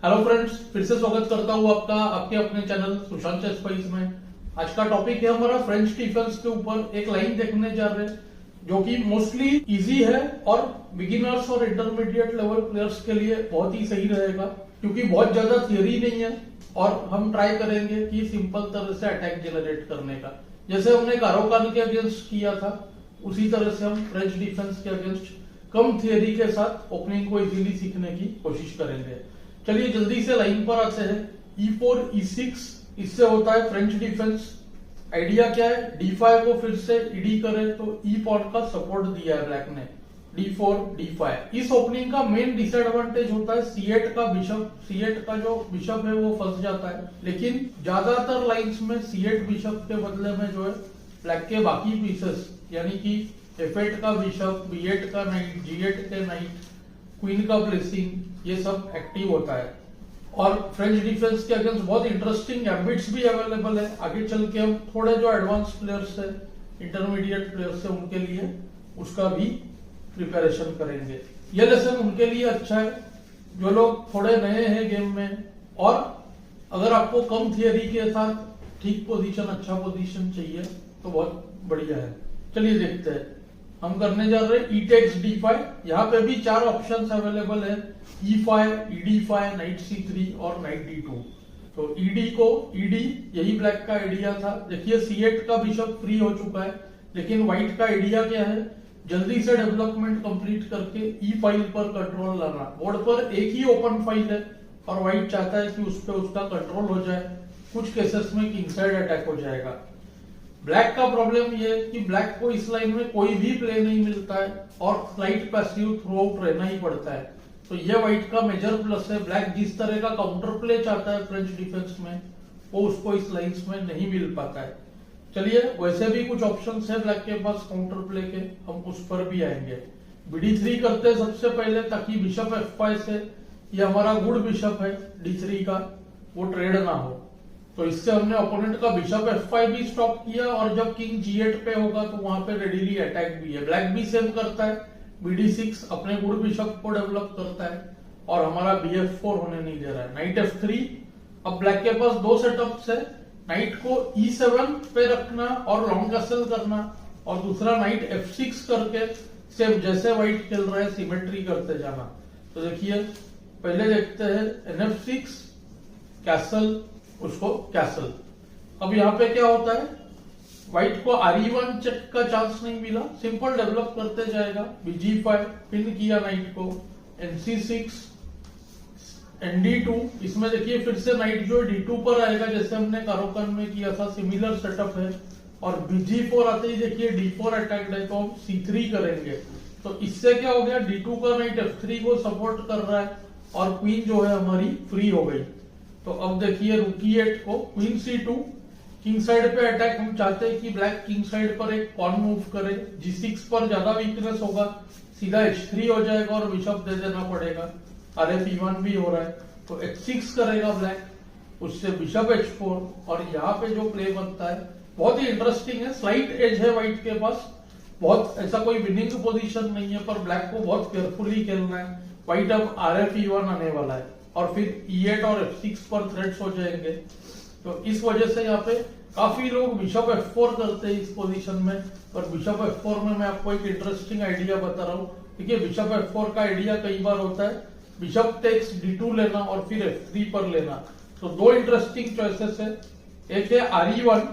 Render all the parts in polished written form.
Hello friends, फिर से स्वागत करता हूँ आपका आपके अपने चैनल सुशांत चेस स्पाइस में। आज का टॉपिक है हमारा फ्रेंच डिफेंस के ऊपर। एक लाइन देखने जा रहे हैं जो कि मोस्टली इजी है और बिगिनर्स और इंटरमीडिएट लेवल प्लेयर्स के लिए बहुत ही सही रहेगा, क्योंकि बहुत ज्यादा थियरी नहीं है और हम ट्राई करेंगे कि सिंपल तरह से अटैक जनरेट करने का। जैसे हमने कारोकान के अगेंस्ट किया था, उसी तरह से हम फ्रेंच डिफेंस के अगेंस्ट कम थियरी के साथ ओपनिंग को इजीली सीखने की कोशिश करेंगे। चलिए जल्दी से लाइन पर आते हैं। E4 E6 इससे होता है फ्रेंच डिफेंस। आइडिया क्या है, D5 को फिर से ईडी करें तो E पॉट का सपोर्ट दिया है ब्लैक ने, D4 D5। इस ओपनिंग का मेन डिसएडवांटेज होता है C8 का बिशप। C8 का जो बिशप है वो फंस जाता है, लेकिन ज्यादातर लाइंस में C8 बिशप के बदले में जो है ब्लैक के बाकी पीसेस यानी कि F8 का बिशप, B8 का नाइट, G8 के नाइट, क्वीन का प्लेसिंग, ये सब एक्टिव होता है। और फ्रेंच डिफेंस के अगेंस्ट बहुत इंटरेस्टिंग गैम्बिट्स भी अवेलेबल है। आगे चल के हम थोड़े जो एडवांस प्लेयर्स है, इंटरमीडिएट प्लेयर्स है, उनके लिए उसका भी प्रिपरेशन करेंगे। ये लेसन उनके लिए अच्छा है जो लोग थोड़े नए हैं गेम में, और अगर आपको कम थियरी के साथ ठीक पोजीशन, अच्छा पोजीशन चाहिए तो बहुत बढ़िया है। चलिए देखते हैं। हम करने जा रहे हैं E takes D5। यहाँ पे भी 4 ऑप्शंस अवेलेबल है, E5, ED5, नाइट C3 और नाइट D2। तो ED यही ब्लैक का आइडिया था। देखिए C8 का बिशप फ्री हो चुका है, लेकिन व्हाइट का आइडिया क्या है, जल्दी से डेवलपमेंट कंप्लीट करके E फाइल पर कंट्रोल लाना। बोर्ड पर एक ही ओपन फाइल है और व्हाइट चाहता है कि उस पर उसका कंट्रोल हो जाए। कुछ केसेस में किंग साइड अटैक हो जाएगा। ब्लैक का प्रॉब्लम ये है कि ब्लैक को इस लाइन में कोई भी प्ले नहीं मिलता है और स्लाइट पैसिव थ्रू आउट रहना ही पड़ता है। तो ये व्हाइट का मेजर प्लस है। ब्लैक जिस तरह का काउंटर प्ले चाहता है फ्रेंच डिफेंस में, वो उसको इस लाइंस में नहीं मिल पाता है। चलिए, वैसे भी कुछ ऑप्शंस है ब्लैक के पास काउंटर प्ले के, हम उस पर भी आएंगे। BD3 करते हैं सबसे पहले, ताकि बिशप F5 से, ये हमारा गुड बिशप है D3 का, वो ट्रेड ना हो। तो इससे हमने ओपोनेंट का बिशप F5 भी स्टॉप किया, और जब किंग G8 पे होगा तो वहां पे रेडीली अटैक भी है। ब्लैक भी सेम करता है, BD6 अपने गुड बिशप को डेवलप करता है और हमारा BF4 होने नहीं दे रहा है। Night F3। अब ब्लैक के पास 2 सेटअप्स है, नाइट को E7 पे रखना और लॉन्ग कैसल करना, और दूसरा नाइट F6 करके सेम जैसे व्हाइट खेल रहा है सिमेट्री करते जाना। तो देखिए, पहले देखते हैं NF6 कैसल, उसको कैसल। अब यहाँ पे क्या होता है, व्हाइट को RE1 चेक का चांस नहीं मिला, सिंपल डेवलप करते जाएगा। BG5 पिन किया नाइट को, NC6, ND2। इसमें देखिए फिर से नाइट जो D2 पर आएगा, जैसे हमने कारोकान में किया था, सिमिलर सेटअप है। और BG4 आते ही देखिए D4 अटैक है, तो हम C3 करेंगे। तो इससे क्या हो गया, D2 का नाइट F3 को सपोर्ट कर रहा है और क्वीन जो है हमारी फ्री हो गई। तो अब देखिए रूक E8 को, क्वीन C2, किंग साइड पे अटैक। हम चाहते हैं कि ब्लैक किंग साइड पर एक पॉन मूव करे। G6 पर ज्यादा वीकनेस होगा, सीधा H3 हो जाएगा और बिशप दे देना पड़ेगा। RF E1 भी हो रहा है, तो H6 करेगा ब्लैक, उससे बिशप H4, और यहाँ पे जो प्ले बनता है बहुत ही इंटरेस्टिंग है। स्लाइट एज है व्हाइट के पास, बहुत ऐसा कोई विनिंग पोजीशन नहीं है, पर ब्लैक को बहुत केयरफुली खेलना है। व्हाइट अब RF E1 आने वाला है और फिर E8 और F6 पर थ्रेट्स हो जाएंगे। तो इस वजह से यहाँ पे काफी लोग बिशप F4 करते हैं इस पोजीशन में। पर बिशप F4 में मैं आपको एक इंटरेस्टिंग आइडिया बता रहा हूँ। देखिए, बिशप F4 का आइडिया कई बार होता है बिशप टेक्स D2 लेना और फिर F3 पर लेना। तो 2 इंटरेस्टिंग चॉइसेस है। एक है RE1,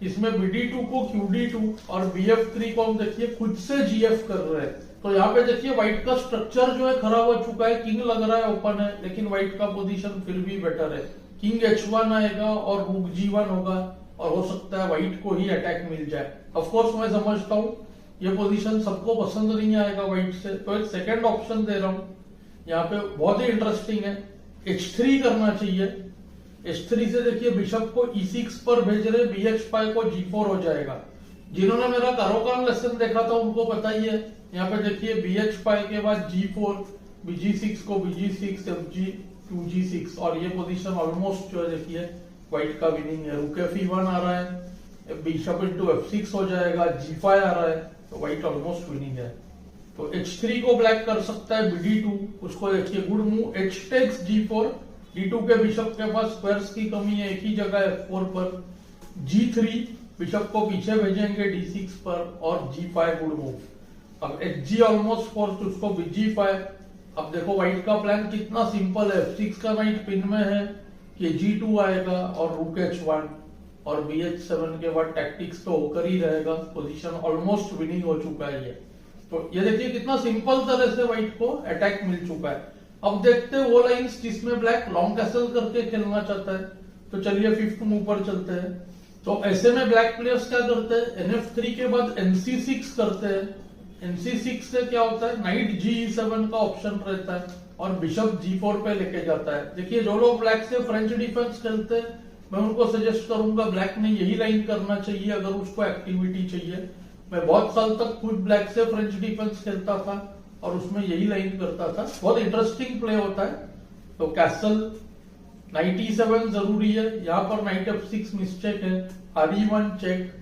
इसमें BD2 को QD2 और BF3 को हम देखिए खुद से GF कर रहे हैं। तो यहाँ पे देखिए व्हाइट का स्ट्रक्चर जो है खराब हो चुका है, किंग लग रहा है ओपन है, लेकिन व्हाइट का पोजीशन फिर भी बेटर है। किंग H1 आएगा और रूक G1 होगा, और हो सकता है व्हाइट को ही अटैक मिल जाए। ऑफ कोर्स मैं समझता हूँ ये पोजीशन सबको पसंद नहीं आएगा व्हाइट से, तो एक सेकंड ऑप्शन दे रहा हूँ। यहाँ पे बहुत ही इंटरेस्टिंग है, H3 करना चाहिए। H3 से देखिए बिशप को E6 पर भेज रहे, BH5 को G4 हो जाएगा। जिन्होंने मेरा कारोकान लेसन देखा था उनको पता ही है। यहाँ पे देखिए BH5 के बाद G4, BG6 को BG6, FG 2G6, और ये पोजीशन ऑलमोस्ट जो है देखिए व्हाइट का विनिंग है। रूक F1 आ रहा है, बिशप इंटू F6 हो जाएगा, G5 आ रहा है, तो व्हाइट ऑलमोस्ट विनिंग है। तो H3 को ब्लैक कर सकता है BD2, उसको देखिए good move H takes G4, D2 के बिशप के पास स्क्वायर्स की कमी है एक ही जगह F4 पर, G3 बिशप को पीछे भेजेंगे D6 पर और G5 गुड मूव। अब HG ऑलमोस्ट फोर्स, उसको BG5। अब देखो व्हाइट का प्लान कितना सिंपल है, F6 का नाइट पिन में है कि G2 आएगा और रूक H1 और BH7 के बाद टैक्टिक्स तो होकर ही रहेगा, पोजीशन ऑलमोस्ट विनिंग हो चुका है ये। तो ये देखिए कितना सिंपल तरह से व्हाइट को अटैक मिल चुका है। अब देखते हैं वो लाइंस जिसमें ब्लैक लॉन्ग कैसल करके खेलना चाहता है। तो चलिए फिफ्थ मूव पर चलते हैं। तो ऐसे में ब्लैक प्लेयर्स क्या करते हैं, NF3 के बाद NC6 करते हैं। NC6 से क्या होता है, नाइट G7 का ऑप्शन रहता है और बिशप G4 पे लेके जाता है। देखिए जो लोग ब्लैक से फ्रेंच डिफेंस खेलते हैं, मैं उनको सजेस्ट करूंगा ब्लैक ने यही लाइन करना चाहिए अगर उसको एक्टिविटी चाहिए। मैं बहुत साल तक खुद ब्लैक से फ्रेंच डिफेंस खेलता था और उसमें यही लाइन करता था, बहुत इंटरेस्टिंग प्ले होता है। तो कैसल नाइट E7 जरूरी है, यहाँ पर नाइट F6 मिस्टेक है, RE1 चेक,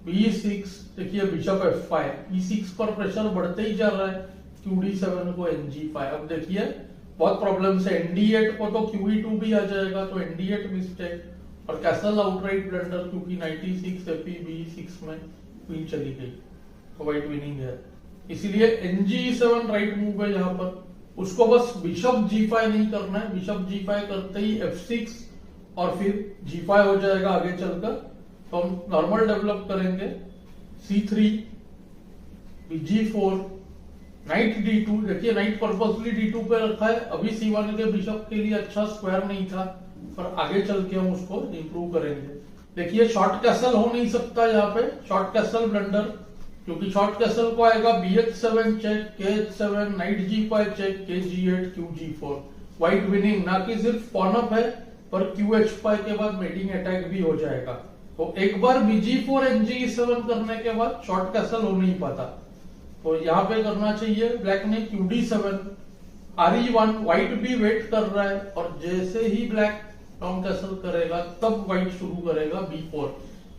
B6 देखिए बिशप F5, E6 पर प्रेशर बढ़ते ही जा रहा है, QD7 को NG5। अब देखिए बहुत प्रॉब्लम है, ND8 को तो QE2 भी आ जाएगा, तो ND8 मिस्टेक और कैसल आउटराइट ब्लंडर, क्योंकि 96 FE B6 में क्वीन चली गई तो व्हाइट विनिंग है। इसीलिए NG7 राइट मूव है यहाँ पर। उसको बस बिशप G5 नहीं करना है, बिशप G5 करते ही F6 और फिर G5 हो जाएगा आगे चलकर। तो हम नॉर्मल डेवलप करेंगे, C3 G4 नाइट D2। देखिए नाइट पर्पसली D2 पे रखा है, अभी C1 के बिशप के लिए अच्छा स्क्वायर नहीं था, पर आगे चल के हम उसको इंप्रूव करेंगे। देखिए शॉर्ट कैसल हो नहीं सकता यहाँ पे, शॉर्ट कैसल ब्लंडर, क्योंकि शॉर्ट कैसल को आएगा BH7 check, KH7, knight G5 check, KG8, QG4, white winning. ना कि सिर्फ पॉन अप है पर QH5 के बाद मेटिंग अटैक भी हो जाएगा। तो एक बार BG4 NG7 करने के बाद शॉर्ट कैसल हो नहीं पाता, तो यहाँ पे करना चाहिए ब्लैक ने QD7, RE1, व्हाइट भी वेट कर रहा है और जैसे ही ब्लैक लॉन्ग कैसल करेगा तब व्हाइट शुरू करेगा B4।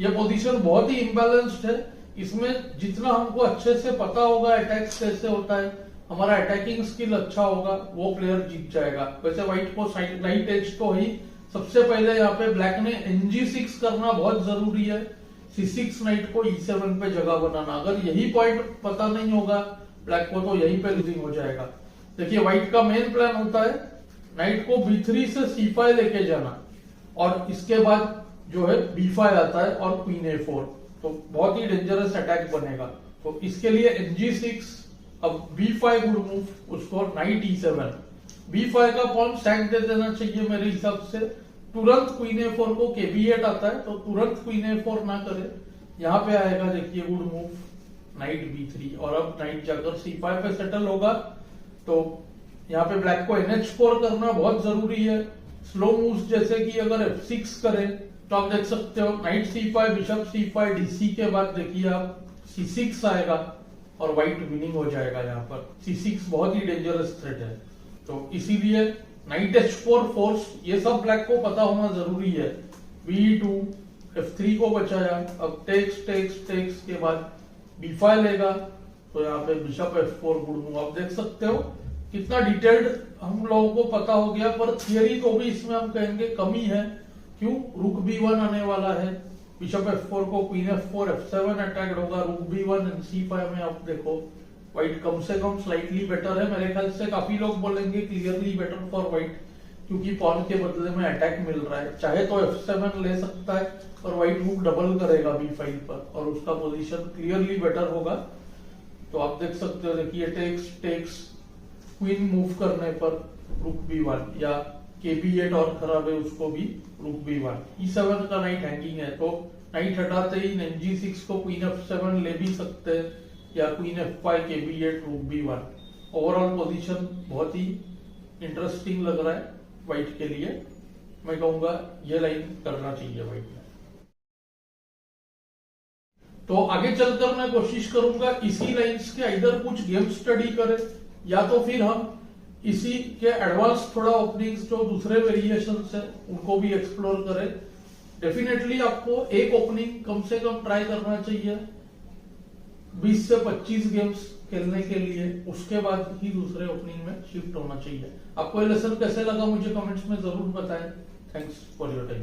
ये पोजीशन बहुत ही इम्बैलेंस्ड है, इसमें जितना हमको अच्छे से पता होगा अटैक कैसे होता है, हमारा अटैकिंग स्किल अच्छा होगा, वो प्लेयर जीत जाएगा। वैसे व्हाइट को लाइट एज तो ही, सबसे पहले यहाँ पे ब्लैक ने NG6 करना बहुत जरूरी है, C6 नाइट को E7 पे जगह बनाना। अगर यही पॉइंट पता नहीं होगा ब्लैक को तो यहीं पे लूजिंग हो जाएगा। देखिए व्हाइट का मेन प्लान होता है नाइट को B3 से C5 लेके जाना और इसके बाद जो है B5 आता है और क्वीन A4, तो बहुत ही डेंजरस अटैक बनेगा। तो इसके लिए NG6, अब B5 गुड मूव, उसको नाइट E7, B5 का पॉन स्टैक दे देना चाहिए मेरे हिसाब से। तुरंत क्वीन A4 को KB8 आता है तो तुरंत क्वीन A4 ना करे, यहाँ पे आएगा देखिए गुड मूव नाइट B3 और अब नाइट जाकर C5 पे सेटल होगा। तो यहाँ पे ब्लैक को NH4 करना बहुत जरूरी है। स्लो मूव्स जैसे कि अगर F6 करें तो आप देख सकते हो night C5, bishop C5, DC के बाद देखिए आप C6 आएगा और व्हाइट विनिंग हो जाएगा। यहाँ पर C6 बहुत ही डेंजरस थ्रेट है, तो इसीलिए नाइट H4 फोर्स, ये सब ब्लैक को पता होना जरूरी है। B2 F3 को बचाया, अब टेक्स टेक्स टेक्स के बाद B5 लेगा, तो यहाँ पे बिशप F4 गुड मूव। आप देख सकते हो कितना डिटेल्ड हम लोगों को पता हो गया, पर थियरी तो भी इसमें हम कहेंगे कमी है। क्यों, रुक B1 आने वाला है, बिशप F4 को क्वीन F4, F7 अटैक होगा, रुक B1 C5 में। आप देखो व्हाइट कम से कम स्लाइटली बेटर है, मेरे ख्याल से काफी लोग बोलेंगे क्लियरली बेटर फॉर व्हाइट, क्योंकि पॉन के बदले में अटैक मिल रहा है। चाहे तो F7 ले सकता है और व्हाइट रुक डबल करेगा B5 पर और उसका पोजीशन क्लियरली बेटर होगा। तो आप देख सकते हो, देखिए टेक्स टेक्स, क्वीन मूव करने पर रुक B1 या KB8 और खराब है उसको भी रुक B1। E7 का नाइट हैंगिंग है, तो नाइट हटाते ही NG6 को क्वीन F7 ले भी सकते हैं या क्वीन F5 KB8 रुक B1। ओवरऑल पोजीशन बहुत ही इंटरेस्टिंग लग रहा है व्हाइट के लिए। मैं कहूंगा ये लाइन करना चाहिए व्हाइट में। तो आगे चलकर मैं कोशिश करूंगा इसी लाइंस के इधर कुछ गेम स्टडी करें या तो फिर हम इसी के एडवांस थोड़ा ओपनिंग्स जो दूसरे वेरिएशन है उनको भी एक्सप्लोर करें। डेफिनेटली आपको एक ओपनिंग कम से कम ट्राई करना चाहिए। 20 से 25 गेम्स खेलने के लिए, उसके बाद ही दूसरे ओपनिंग में शिफ्ट होना चाहिए। आपको ये लेसन कैसे लगा मुझे कमेंट्स में जरूर बताएं। Thanks for your time.